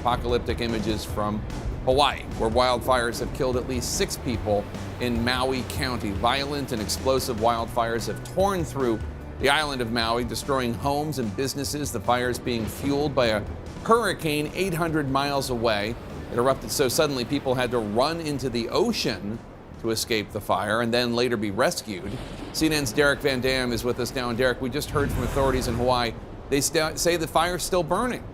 apocalyptic images from Hawaii, where wildfires have killed at least 6 people in Maui County. Violent and explosive wildfires have torn through the island of Maui, destroying homes and businesses. The fires being fueled by a hurricane 800 miles away. It erupted so suddenly people had to run into the ocean to escape the fire and then later be rescued. CNN's Derek Van Dam is with us now. And Derek, we just heard from authorities in Hawaii. They say the fire's still burning.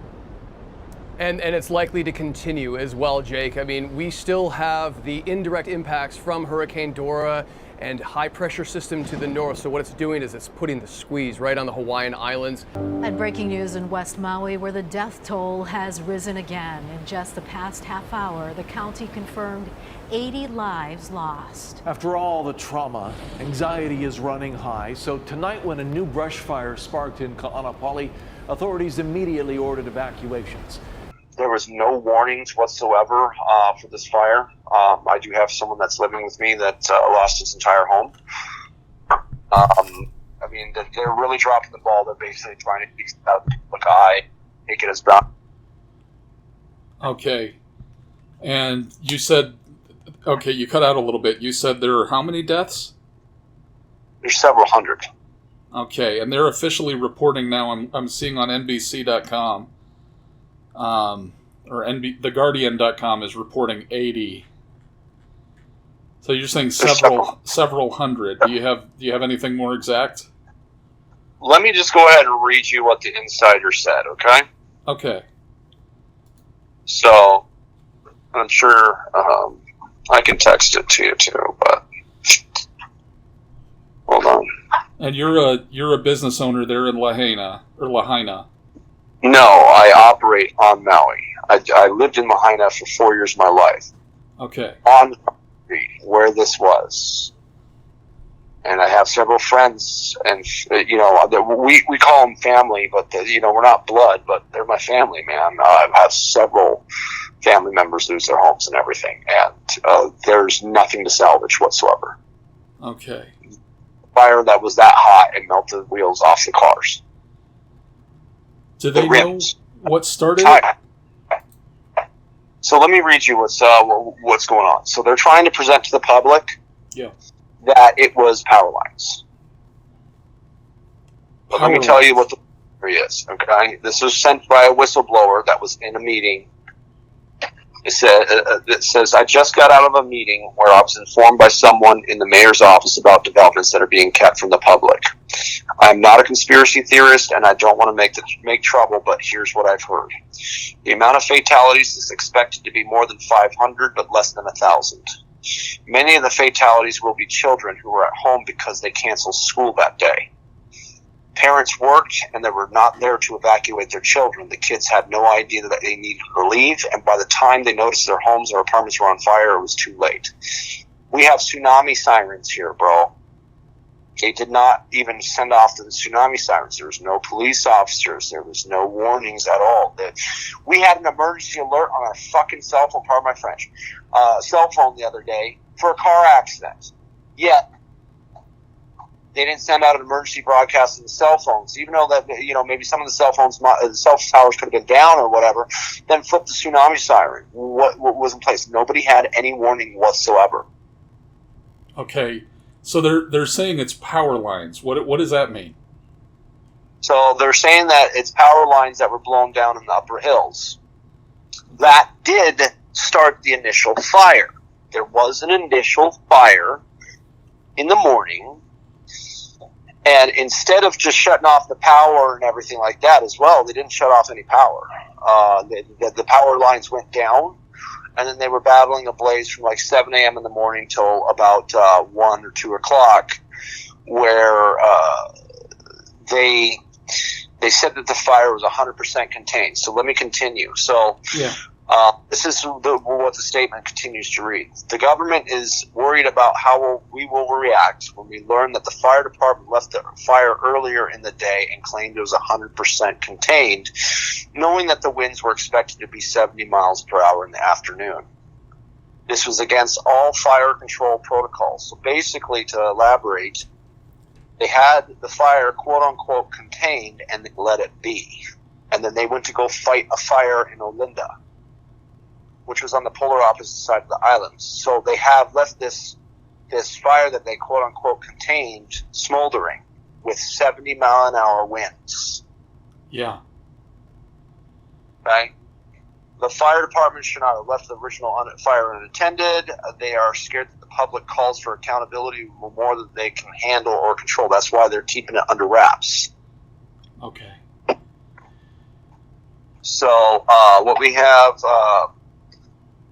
And it's likely to continue as well, Jake. I mean, we still have the indirect impacts from Hurricane Dora and high pressure system to the north. So what it's doing is it's putting the squeeze right on the Hawaiian Islands. And breaking news in West Maui, where the death toll has risen again. In just the past half hour, the county confirmed 80 lives lost. After all the trauma, anxiety is running high. So tonight, when a new brush fire sparked in Ka'anapali, authorities immediately ordered evacuations. There was no warnings whatsoever for this fire. I do have someone that's living with me that lost his entire home. I mean, they're really dropping the ball. They're basically trying to keep out the public eye, take it as bound. Okay. And you said, okay, you cut out a little bit. You said there are how many deaths? There's several hundred. Okay, and they're officially reporting now, I'm seeing on NBC.com, or TheGuardian.com is reporting 80. So you're saying several hundred. Do you have anything more exact? Let me just go ahead and read you what the insider said, okay? Okay. So, I'm sure I can text it to you too, but hold on. And you're a business owner there in LaHaina. No, I operate on Maui. I lived in Lahaina for 4 years of my life. Okay. On the street where this was. And I have several friends, and, we call them family, but, we're not blood, but they're my family, man. I've had several family members lose their homes and everything, and there's nothing to salvage whatsoever. Okay. Fire that was that hot and melted the wheels off the cars. Do they know what started it? So let me read you what's going on. So they're trying to present to the public that it was power lines. But let me tell you what the story is, okay? This was sent by a whistleblower that was in a meeting. It says, I just got out of a meeting where I was informed by someone in the mayor's office about developments that are being kept from the public. I'm not a conspiracy theorist, and I don't want to make trouble, but here's what I've heard. The amount of fatalities is expected to be more than 500, but less than 1,000. Many of the fatalities will be children who were at home because they canceled school that day. Parents worked, and they were not there to evacuate their children. The kids had no idea that they needed to leave, and by the time they noticed their homes or apartments were on fire, it was too late. We have tsunami sirens here, bro. They did not even send off the tsunami sirens. There was no police officers. There was no warnings at all. We had an emergency alert on our fucking cell phone, pardon my French, cell phone the other day for a car accident. Yet, they didn't send out an emergency broadcast on the cell phones, even though that maybe some of the cell towers could have been down or whatever. Then flip the tsunami siren. What was in place? Nobody had any warning whatsoever. Okay, so they're saying it's power lines. What does that mean? So they're saying that it's power lines that were blown down in the upper hills. That did start the initial fire. There was an initial fire in the morning. And instead of just shutting off the power and everything like that as well, they didn't shut off any power. The power lines went down, and then they were battling a blaze from like 7 a.m. in the morning till about 1 or 2 o'clock, where they said that the fire was 100% contained. So let me continue. So this is what the statement continues to read. The government is worried about how we will react when we learn that the fire department left the fire earlier in the day and claimed it was 100% contained, knowing that the winds were expected to be 70 miles per hour in the afternoon. This was against all fire control protocols. So basically, to elaborate, they had the fire, quote-unquote, contained, and they let it be. And then they went to go fight a fire in Olinda. which was on the polar opposite side of the island. So they have left this fire that they quote unquote contained smoldering with 70-mile-an-hour winds. Yeah. Right? The fire department should not have left the original fire unattended. They are scared that the public calls for accountability more than they can handle or control. That's why they're keeping it under wraps. Okay. So what we have,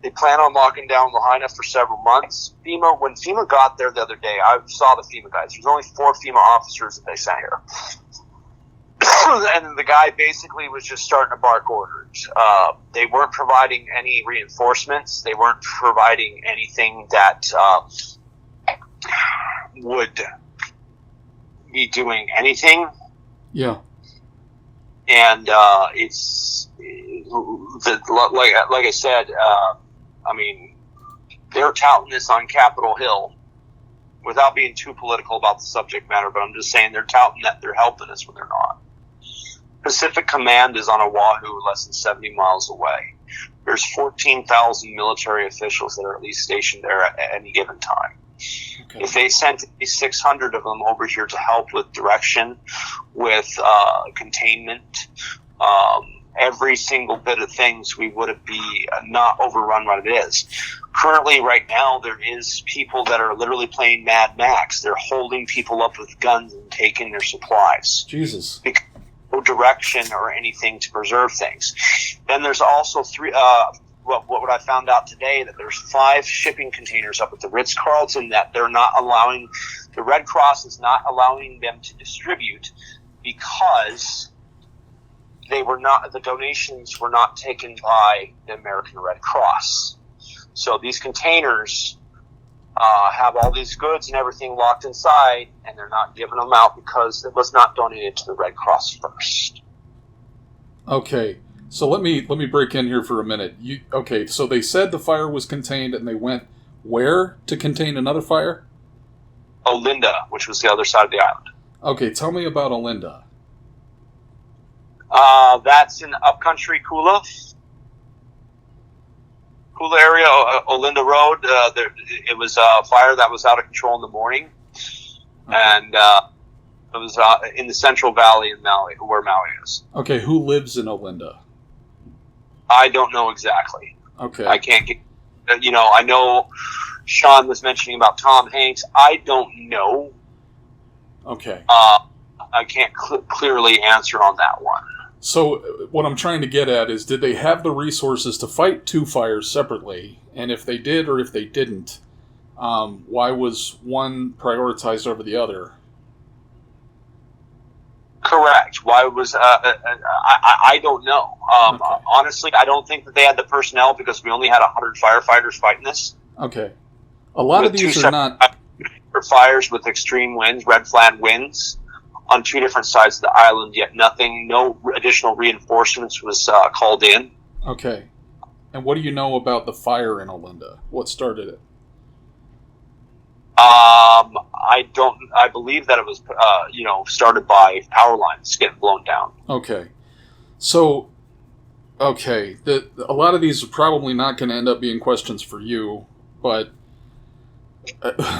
they plan on locking down LaHaina for several months. When FEMA got there the other day, I saw the FEMA guys. There's only 4 FEMA officers that they sent here. And the guy basically was just starting to bark orders. They weren't providing any reinforcements. They weren't providing anything that would be doing anything. Yeah. And it's like I said. I mean, they're touting this on Capitol Hill without being too political about the subject matter. But I'm just saying they're touting that they're helping us when they're not. Pacific Command is on Oahu, less than 70 miles away. There's 14,000 military officials that are at least stationed there at any given time. Okay. If they sent 600 of them over here to help with direction, with containment, every single bit of things, we would be not overrun what it is. Currently, right now, there is people that are literally playing Mad Max. They're holding people up with guns and taking their supplies. Jesus. Because no direction or anything to preserve things. Then there's also what I found out today, that there's 5 shipping containers up at the Ritz-Carlton that they're not allowing, the Red Cross is not allowing them to distribute because the donations were not taken by the American Red Cross. So these containers have all these goods and everything locked inside, and they're not giving them out because it was not donated to the Red Cross first. Okay, so let me break in here for a minute. Okay, so they said the fire was contained, and they went where to contain another fire? Olinda, which was the other side of the island. Okay, tell me about Olinda. That's in upcountry Kula area, Olinda Road. It was a fire that was out of control in the morning, and it was in the Central Valley in Maui, where Maui is. Okay, who lives in Olinda? I don't know exactly. Okay. I can't get, I know Sean was mentioning about Tom Hanks. I don't know. Okay. I can't clearly answer on that one. So what I'm trying to get at is, did they have the resources to fight 2 fires separately? And if they did or if they didn't, why was one prioritized over the other? Correct. Why was I don't know. Okay. Honestly, I don't think that they had the personnel because we only had 100 firefighters fighting this. Okay. A lot of these are not fires with extreme winds, red flag winds, on 2 different sides of the island. Yet no additional reinforcements was called in. Okay. And what do you know about the fire in Olinda? What started it? I believe that it was, started by power lines getting blown down. Okay. So, okay, a lot of these are probably not going to end up being questions for you, but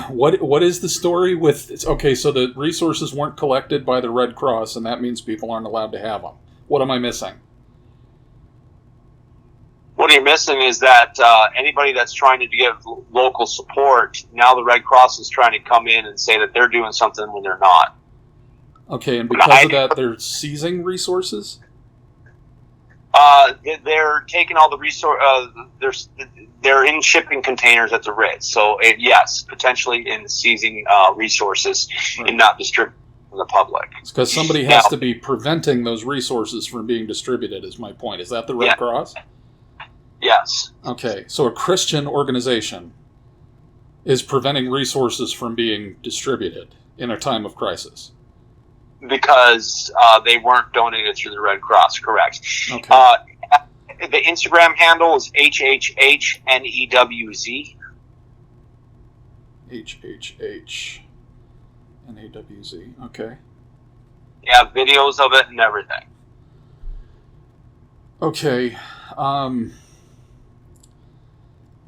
what is the story with? Okay, so the resources weren't collected by the Red Cross, and that means people aren't allowed to have them. What am I missing? What you're missing is that anybody that's trying to give local support, now the Red Cross is trying to come in and say that they're doing something when they're not. Okay, and because of that, they're seizing resources? They're taking all the resources. They're in shipping containers at the Ritz. So, yes, potentially in seizing resources and not distributing to the public. It's because somebody has to be preventing those resources from being distributed, is my point. Is that the Red Cross? Yes. Okay, so a Christian organization is preventing resources from being distributed in a time of crisis. Because they weren't donated through the Red Cross, correct. Okay. The Instagram handle is HHHNEWZ. HHHNEWZ, okay. Yeah, videos of it and everything. Okay.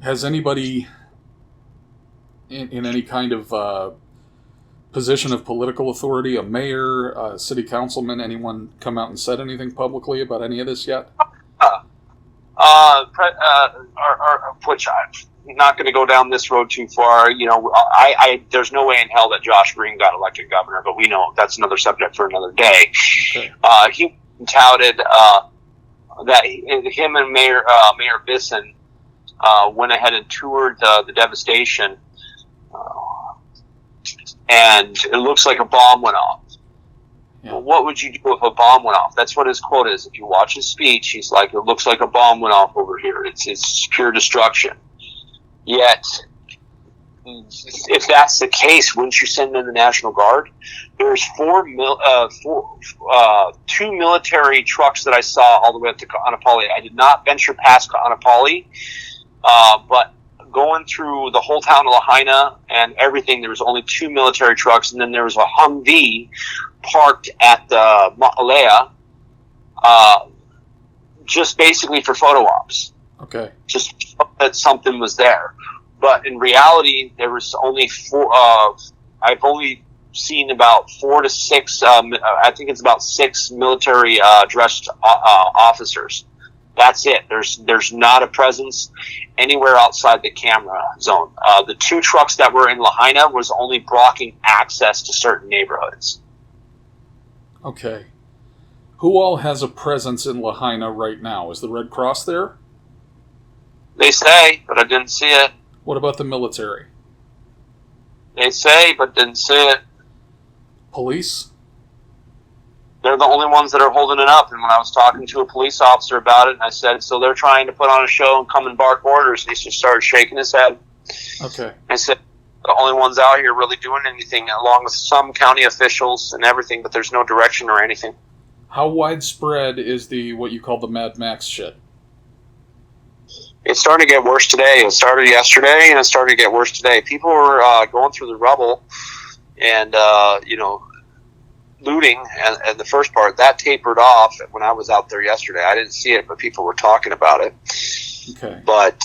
Has anybody in any kind of position of political authority, a mayor, a city councilman, anyone come out and said anything publicly about any of this yet? Which I'm not going to go down this road too far. There's no way in hell that Josh Green got elected governor, but we know that's another subject for another day. Okay. He touted that him and Mayor Bisson went ahead and toured the devastation, and it looks like a bomb went off. Yeah. Well, what would you do if a bomb went off? That's what his quote is. If you watch his speech, he's like, it looks like a bomb went off over here. It's pure destruction. Yet, if that's the case, wouldn't you send in the National Guard? There's two military trucks that I saw all the way up to Ka'anapali. I did not venture past Ka'anapali, but going through the whole town of LaHaina and everything, there was only two military trucks, and then there was a Humvee parked at the Ma'alea, just basically for photo ops. Okay. Just that something was there. But in reality, there was only four. I've only seen about 4 to 6. I think it's about 6 military dressed officers. That's it. There's not a presence anywhere outside the camera zone. The 2 trucks that were in Lahaina was only blocking access to certain neighborhoods. Okay. Who all has a presence in Lahaina right now? Is the Red Cross there? They say, but I didn't see it. What about the military? They say, but didn't see it. Police? They're the only ones that are holding it up. And when I was talking to a police officer about it, and I said, so they're trying to put on a show and come and bark orders, and he just started shaking his head. Okay. I said, the only ones out here really doing anything, along with some county officials and everything, but there's no direction or anything. How widespread is what you call the Mad Max shit? It's starting to get worse today. It started yesterday, and it's starting to get worse today. People were going through the rubble and, looting, and the first part, that tapered off when I was out there yesterday. I didn't see it, but people were talking about it. Okay. But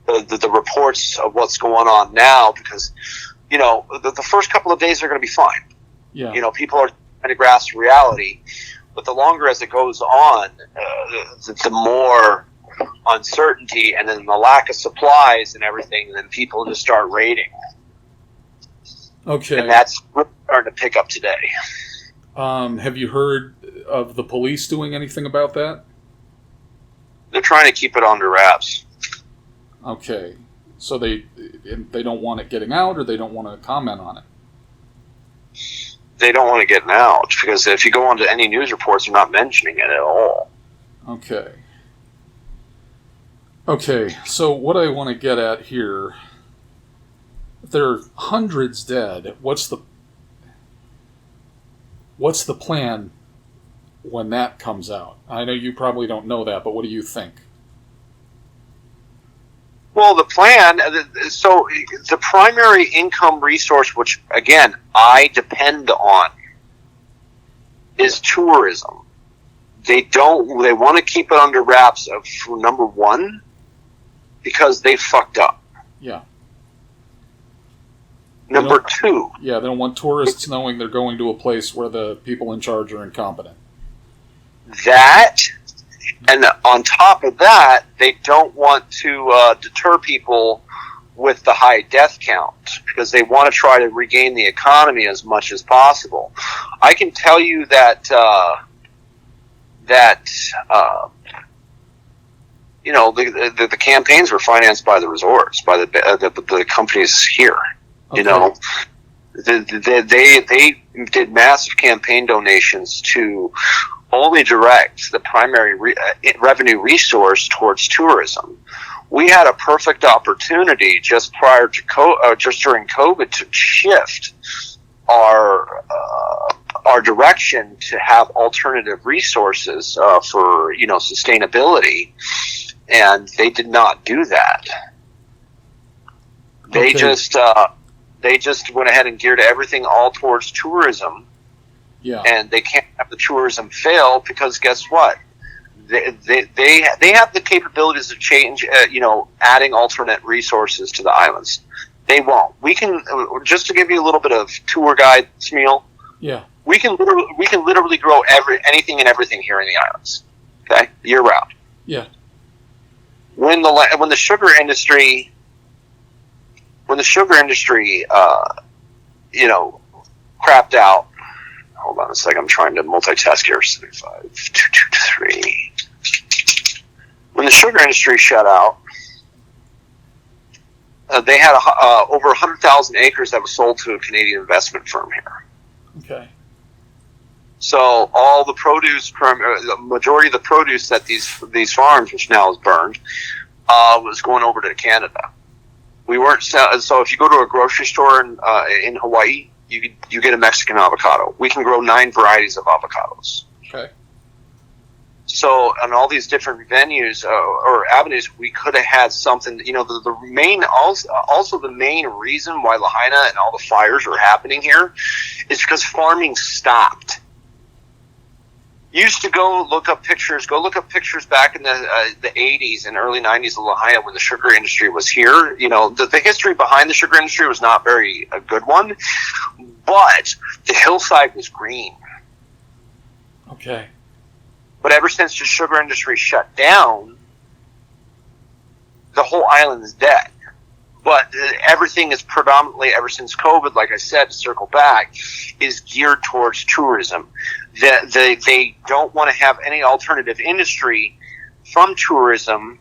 the reports of what's going on now, because, the first couple of days are going to be fine. Yeah. People are trying to grasp reality. But the longer as it goes on, the more uncertainty, and then the lack of supplies and everything, and then people just start raiding. Okay. And that's starting to pick up today. Have you heard of the police doing anything about that? They're trying to keep it under wraps. Okay. So they don't want it getting out, or they don't want to comment on it? They don't want to get out, because if you go onto any news reports, they're not mentioning it at all. Okay. Okay, so what I want to get at here, if there are hundreds dead, what's the plan when that comes out? I know you probably don't know that, but what do you think? Well, the plan, so the primary income resource, which, again, I depend on, is tourism. They want to keep it under wraps for number one, because they fucked up. Yeah. Number two. Yeah, they don't want tourists knowing they're going to a place where the people in charge are incompetent. That, and on top of that, they don't want to deter people with the high death count, because they want to try to regain the economy as much as possible. I can tell you that the campaigns were financed by the resorts, by the companies here. Okay. They did massive campaign donations to only direct the primary revenue resource towards tourism. We had a perfect opportunity just prior to just during COVID to shift our direction to have alternative resources for sustainability, and they did not do that. They just went ahead and geared everything all towards tourism. Yeah. And they can't have the tourism fail, because guess what? they have the capabilities of change, adding alternate resources to the islands. They won't. We can, just to give you a little bit of tour guide, Smeal. Yeah. We can literally grow anything and everything here in the islands. Okay, year round. Yeah. When the sugar industry, crapped out. Hold on a second. I'm trying to multitask here. 75, 2, 2, 3. When the sugar industry shut out, they had over 100,000 acres that was sold to a Canadian investment firm here. Okay. So all the produce, the majority of the produce that these farms, which now is burned, was going over to Canada. We weren't so if you go to a grocery store in Hawaii, you get a Mexican avocado. We can grow 9 varieties of avocados. Okay. So on all these different venues or avenues, we could have had something. The main reason why LaHaina and all the fires are happening here is because farming stopped. Used to go look up pictures back in the 80s and early 90s of LaHaina when the sugar industry was here. The history behind the sugar industry was not very a good one, but the hillside was green. Okay. But ever since the sugar industry shut down, the whole island is dead. But everything is predominantly, ever since COVID, like I said, to circle back, is geared towards tourism. They don't want to have any alternative industry from tourism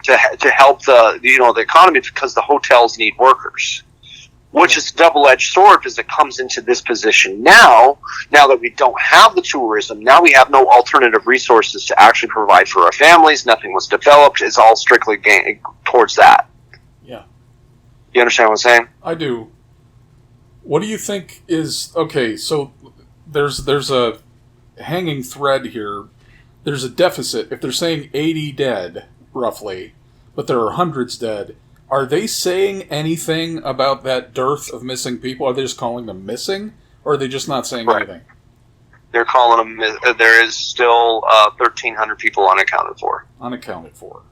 to help the economy, because the hotels need workers, which is a double-edged sword because it comes into this position now that we don't have the tourism. Now we have no alternative resources to actually provide for our families. Nothing was developed. It's all strictly towards that. Yeah. You understand what I'm saying? I do. What do you think is... Okay, so there's a hanging thread here. There's a deficit. If they're saying 80 dead, roughly, but there are hundreds dead, are they saying anything about that dearth of missing people? Are they just calling them missing? Or are they just not saying anything? They're calling them... There is still 1,300 people unaccounted for. Unaccounted for.